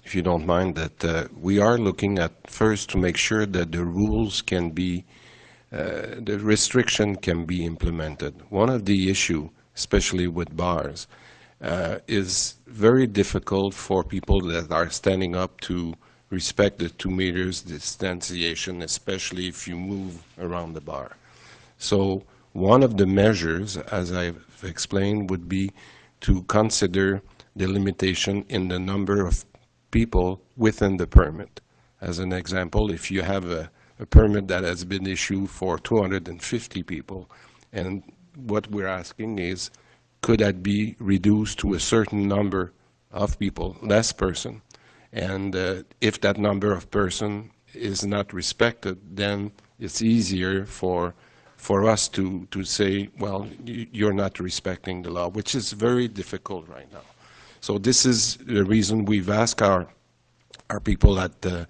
if you don't mind, that we are looking at first to make sure that the rules can be, the restriction can be implemented. One of the issue, especially with bars, is very difficult for people that are standing up to respect the 2 meters distanciation, especially if you move around the bar. So one of the measures, as I've explained, would be to consider the limitation in the number of people within the permit. As an example, if you have a permit that has been issued for 250 people, and what we're asking is, could that be reduced to a certain number of people, less person? And if that number of person is not respected, then it's easier for us to say, well, you're not respecting the law, which is very difficult right now. So this is the reason we've asked our people at the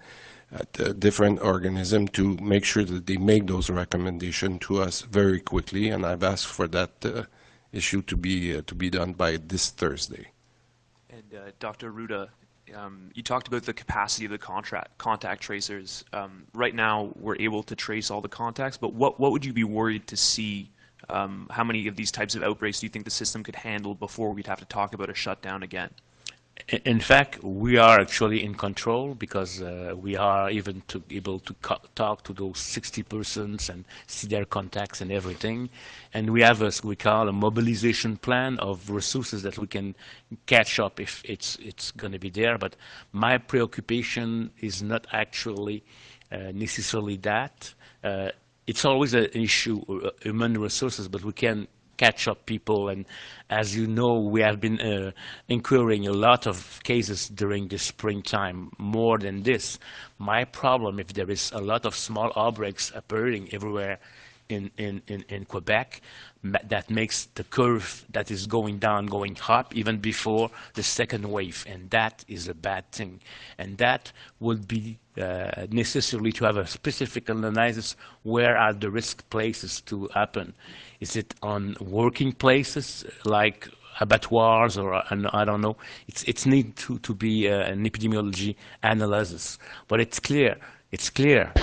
different organisms to make sure that they make those recommendations to us very quickly, and I've asked for that issue to be done by this Thursday. And Dr. Ruda, you talked about the capacity of the contact tracers. Right now, we're able to trace all the contacts, but what would you be worried to see? How many of these types of outbreaks do you think the system could handle before we'd have to talk about a shutdown again? In fact, we are actually in control because we are even able to talk to those 60 persons and see their contacts and everything. And we have we call a mobilization plan of resources that we can catch up if it's going to be there. But my preoccupation is not actually necessarily that. It's always an issue, human resources, but we can catch up people, and as you know, we have been incurring a lot of cases during the springtime, more than this. My problem, if there is a lot of small outbreaks appearing everywhere in Quebec, that makes the curve that is going down going up even before the second wave, and that is a bad thing. And that would be necessary to have a specific analysis where are the risk places to happen. Is it on working places like abattoirs or I don't know? It's need to be an epidemiology analysis, but it's clear. It's clear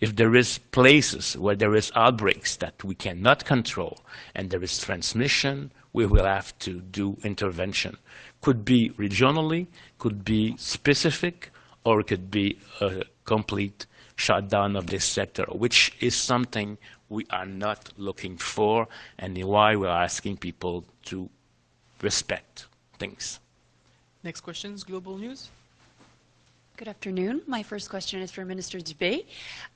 if there is places where there is outbreaks that we cannot control and there is transmission, we will have to do intervention. Could be regionally, could be specific, or it could be a complete shutdown of this sector, which is something we are not looking for, and why we are asking people to respect things. Next questions, Global News. Good afternoon. My first question is for Minister Dubé.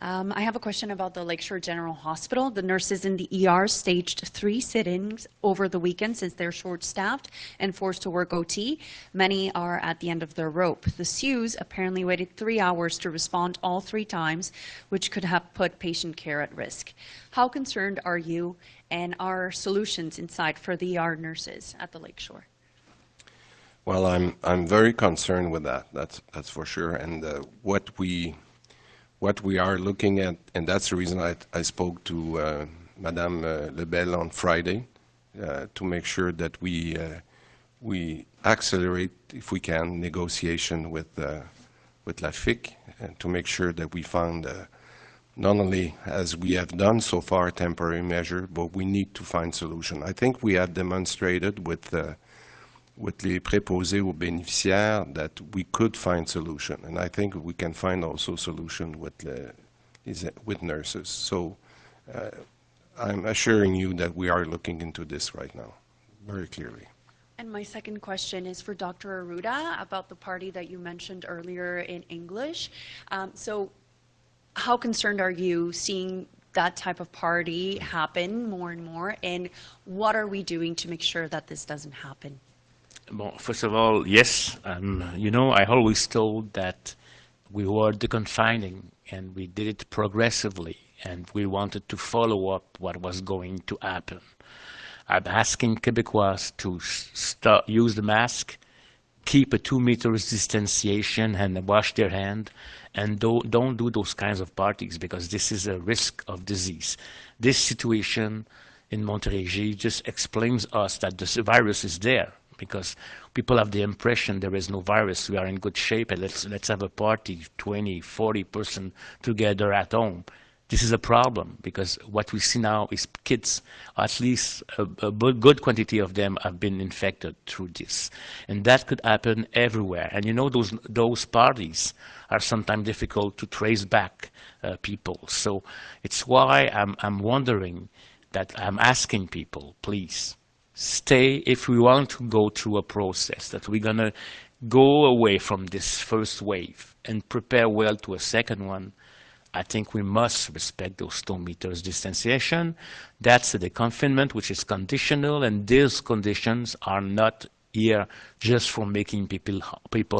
I have a question about the Lakeshore General Hospital. The nurses in the ER staged 3 sit-ins over the weekend since they're short-staffed and forced to work OT. Many are at the end of their rope. The CEWS apparently waited 3 hours to respond all 3 times, which could have put patient care at risk. How concerned are you, and are solutions in sight for the ER nurses at the Lakeshore? Well, I'm very concerned with that. That's for sure. And what we are looking at, and that's the reason I spoke to Madame Lebel on Friday, to make sure that we accelerate, if we can, negotiation with La FIC, and to make sure that we find not only, as we have done so far, a temporary measure, but we need to find solution. I think we have demonstrated with les préposés aux bénéficiaires that we could find solution, and I think we can find also solution with nurses. So I'm assuring you that we are looking into this right now, very clearly. And my second question is for Dr. Arruda about the party that you mentioned earlier in English. So how concerned are you seeing that type of party happen more and more, and what are we doing to make sure that this doesn't happen? Well, first of all, yes, you know, I always told that we were deconfining, and we did it progressively, and we wanted to follow up what was going to happen. I'm asking Québécois to use the mask, keep a 2 meters distanciation, and wash their hand, and don't do those kinds of parties, because this is a risk of disease. This situation in Montérégie just explains us that the virus is there, because people have the impression there is no virus, we are in good shape, and let's have a party, 20, 40% together at home. This is a problem, because what we see now is kids, at least a good quantity of them have been infected through this. And that could happen everywhere. And you know, those parties are sometimes difficult to trace back people. So it's why I'm wondering, that I'm asking people, please, stay, if we want to go through a process, that we're going to go away from this first wave and prepare well to a second one. I think we must respect those 2 meters distanciation. That's the confinement, which is conditional, and these conditions are not here just for making people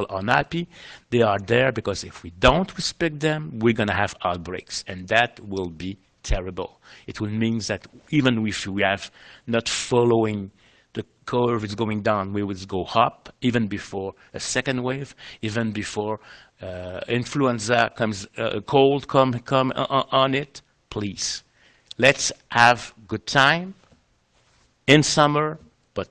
unhappy. They are there because if we don't respect them, we're going to have outbreaks, and that will be terrible. It will mean that even if we have not following the curve is going down, we will go up even before a second wave, even before influenza comes, cold come on it. Please, let's have good time in summer, but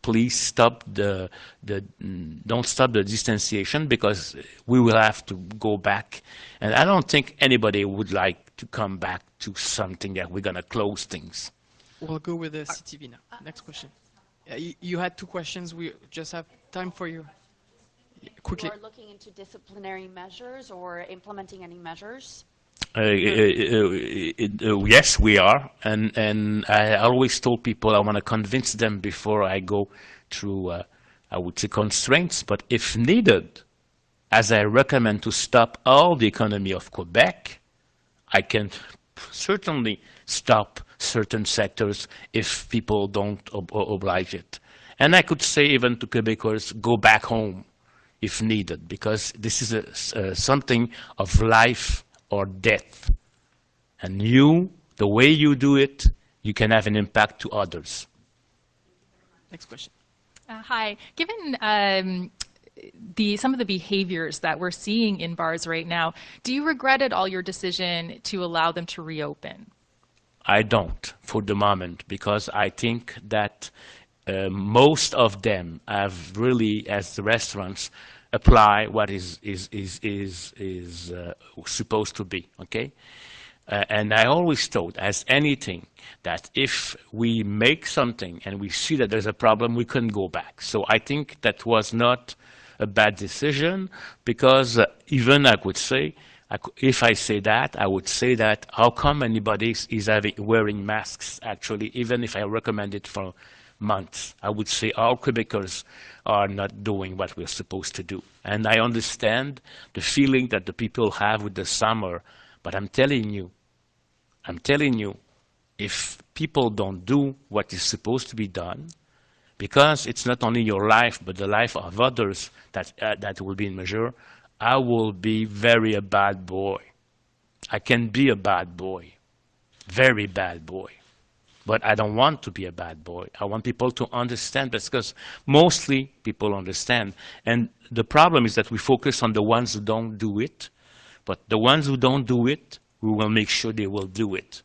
please stop don't stop the distanciation, because we will have to go back, and I don't think anybody would like to come back to something that we're going to close things. We'll go with the CTV now. Next question. You had 2 questions. We just have time for you. Quickly. You are looking into disciplinary measures or implementing any measures? Yes, we are. And I always told people I want to convince them before I go through, I would say, constraints. But if needed, as I recommend to stop all the economy of Quebec, I can certainly stop certain sectors if people don't oblige it. And I could say even to Quebecers, go back home if needed, because this is something of life or death. And the way you do it, you can have an impact to others. Next question. Hi. Given some of the behaviors that we're seeing in bars right now, do you regret at all your decision to allow them to reopen? I don't, for the moment, because I think that most of them have really, as the restaurants, apply what is supposed to be, okay? And I always thought, as anything, that if we make something and we see that there's a problem, we couldn't go back. So I think that was not a bad decision, because even I could say, If I say that, I would say that how come anybody is wearing masks, actually, even if I recommend it for months? I would say our cubicles are not doing what we're supposed to do. And I understand the feeling that the people have with the summer, but I'm telling you, if people don't do what is supposed to be done, because it's not only your life, but the life of others that will be in measure, I will be a bad boy. I can be a bad boy, very bad boy. But I don't want to be a bad boy. I want people to understand, because mostly people understand. And the problem is that we focus on the ones who don't do it, but the ones who don't do it, we will make sure they will do it.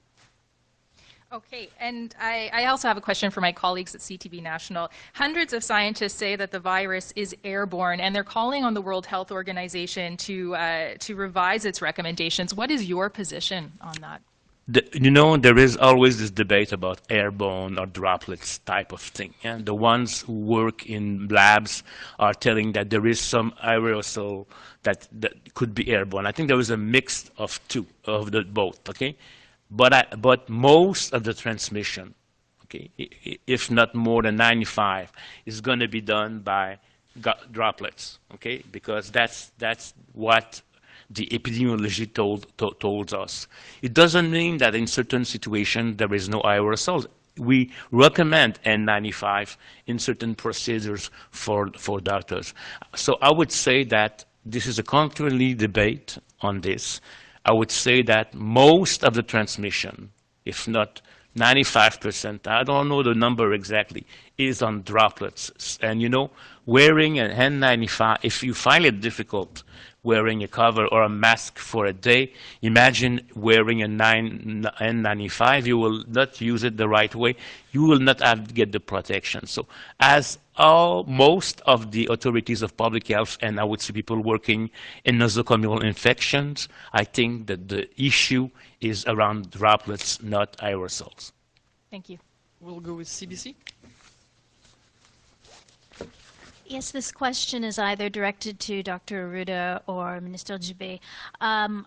Okay, and I also have a question for my colleagues at CTV National. Hundreds of scientists say that the virus is airborne, and they're calling on the World Health Organization to revise its recommendations. What is your position on that? You know, there is always this debate about airborne or droplets type of thing. And the ones who work in labs are telling that there is some aerosol that could be airborne. I think there is a mix of both, okay? But most of the transmission, okay, if not more than 95, is going to be done by droplets, okay? Because that's what the epidemiology told us. It doesn't mean that in certain situations there is no aerosols. We recommend N95 in certain procedures for doctors. So I would say that this is a continually debate on this. I would say that most of the transmission, if not 95%, I don't know the number exactly, is on droplets. And you know, wearing an N95, if you find it difficult wearing a cover or a mask for a day, imagine wearing a N95. You will not use it the right way. You will not get the protection. So as most of the authorities of public health, and I would say people working in nosocomial infections, I think that the issue is around droplets, not aerosols. Thank you. We'll go with CBC. Yes, this question is either directed to Dr. Arruda or Minister Dubé.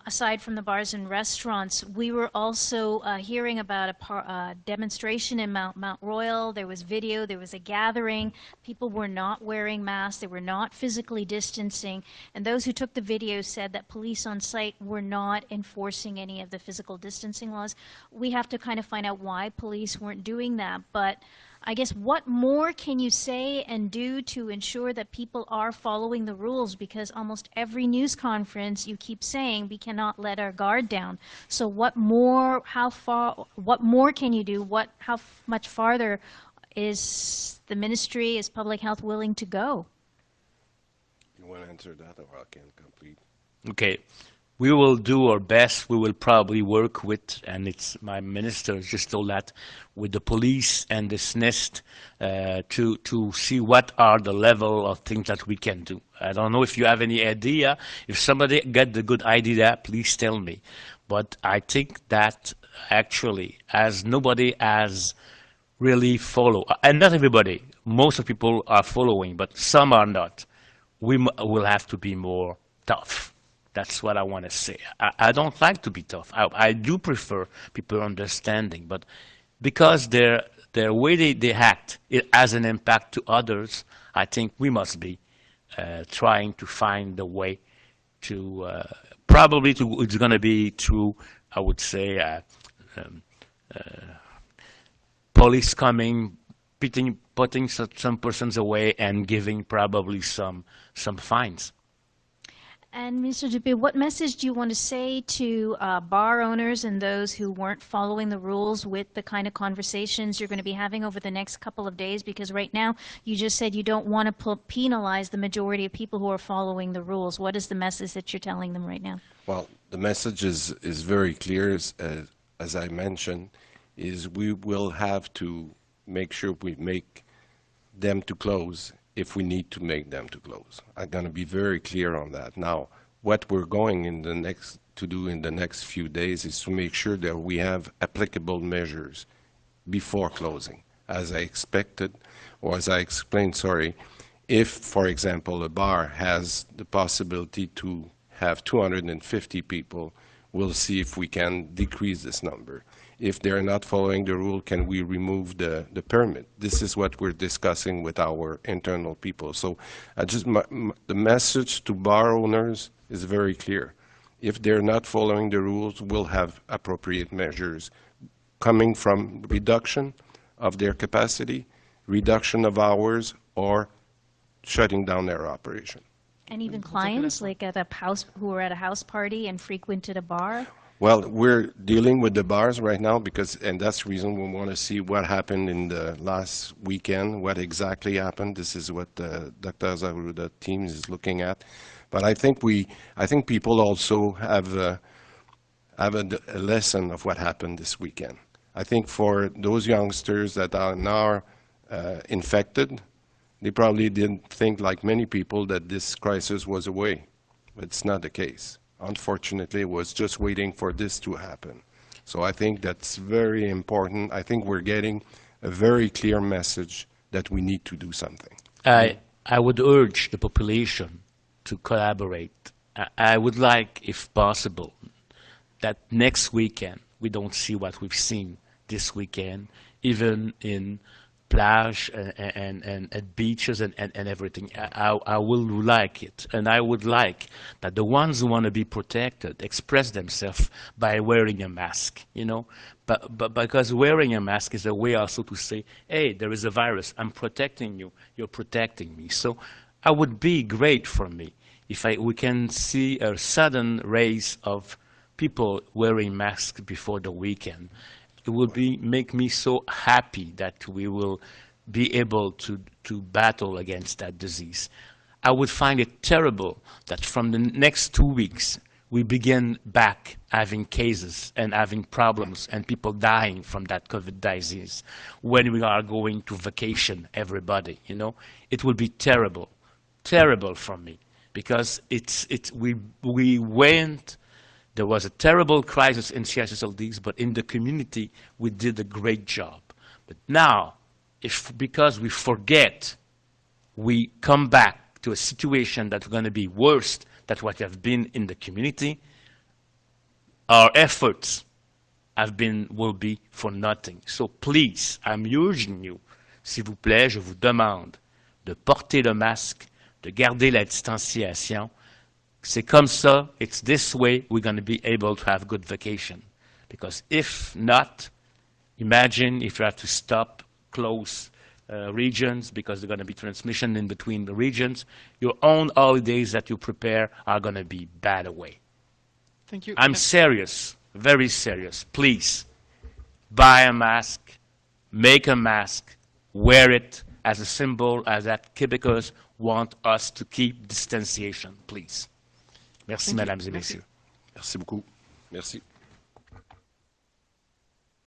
Aside from the bars and restaurants, we were also hearing about a demonstration in Mount Royal. There was video, there was a gathering. People were not wearing masks, they were not physically distancing, and those who took the video said that police on site were not enforcing any of the physical distancing laws. We have to kind of find out why police weren't doing that, but I guess what more can you say and do to ensure that people are following the rules? Because almost every news conference you keep saying we cannot let our guard down. So what more, what more can you do? How much farther is the ministry, is public health willing to go? You want to answer that, or I can complete? Okay. We will do our best. We will probably work with, and it's my minister just told that, with the police and the SNIST to see what are the level of things that we can do. I don't know if you have any idea. If somebody got the good idea, please tell me. But I think that actually, as nobody has really followed, and not everybody, most of people are following, but some are not, we will have to be more tough. That's what I want to say. I don't like to be tough. I do prefer people understanding, but because their way they act, it has an impact to others, I think we must be trying to find a way to, it's going to be through, I would say, police coming, putting some persons away and giving probably some fines. And Mr. Dubé, what message do you want to say to bar owners and those who weren't following the rules with the kind of conversations you're going to be having over the next couple of days? Because right now you just said you don't want to penalize the majority of people who are following the rules. What is the message that you're telling them right now? Well, the message is very clear, as I mentioned, is we will have to make sure we make them to close if we need to make them to close. I'm going to be very clear on that. Now, what we're going to do in the next few days is to make sure that we have applicable measures before closing. As I expected, or as I explained, sorry, if, for example, a bar has the possibility to have 250 people, we'll see if we can decrease this number. If they're not following the rule, can we remove the permit? This is what we're discussing with our internal people. So the message to bar owners is very clear. If they're not following the rules, we'll have appropriate measures coming from reduction of their capacity, reduction of hours, or shutting down their operation. And even clients, like who were at a house party and frequented a bar? Well, we're dealing with the bars right now and that's the reason we want to see what happened in the last weekend, what exactly happened. This is what Dr. Zaruda team is looking at. But I think people also have a lesson of what happened this weekend. I think for those youngsters that are now infected, they probably didn't think, like many people, that this crisis was away. But it's not the case. Unfortunately, it was just waiting for this to happen. So I think that's very important. I think we're getting a very clear message that we need to do something. I would urge the population to collaborate. I would like, if possible, that next weekend we don't see what we've seen this weekend, even in plage and at beaches and everything. I will like it, and I would like that the ones who want to be protected express themselves by wearing a mask, you know. But because wearing a mask is a way also to say, hey, there is a virus, I'm protecting you, you're protecting me. So it would be great for me if we can see a sudden rise of people wearing masks before the weekend. It will make me so happy that we will be able to battle against that disease. I would find it terrible that from the next 2 weeks, we begin back having cases and having problems and people dying from that COVID disease when we are going to vacation, everybody, you know. It will be terrible, terrible for me, because we went. There was a terrible crisis in CHSLDs, but in the community, we did a great job. But now, because we forget, we come back to a situation that's going to be worse than what have been in the community, our efforts will be for nothing. So please, I'm urging you, s'il vous plaît, je vous demande de porter le masque, de garder la distanciation. C'est comme ça, it's this way we're going to be able to have good vacation. Because if not, imagine if you have to stop, close regions because there's going to be transmission in between the regions. Your own holidays that you prepare are going to be bad away. Thank you. I'm serious, very serious. Please, buy a mask, make a mask, wear it as a symbol, as that Québécois want us to keep distanciation, please. Merci, mesdames et messieurs. Merci beaucoup. Merci.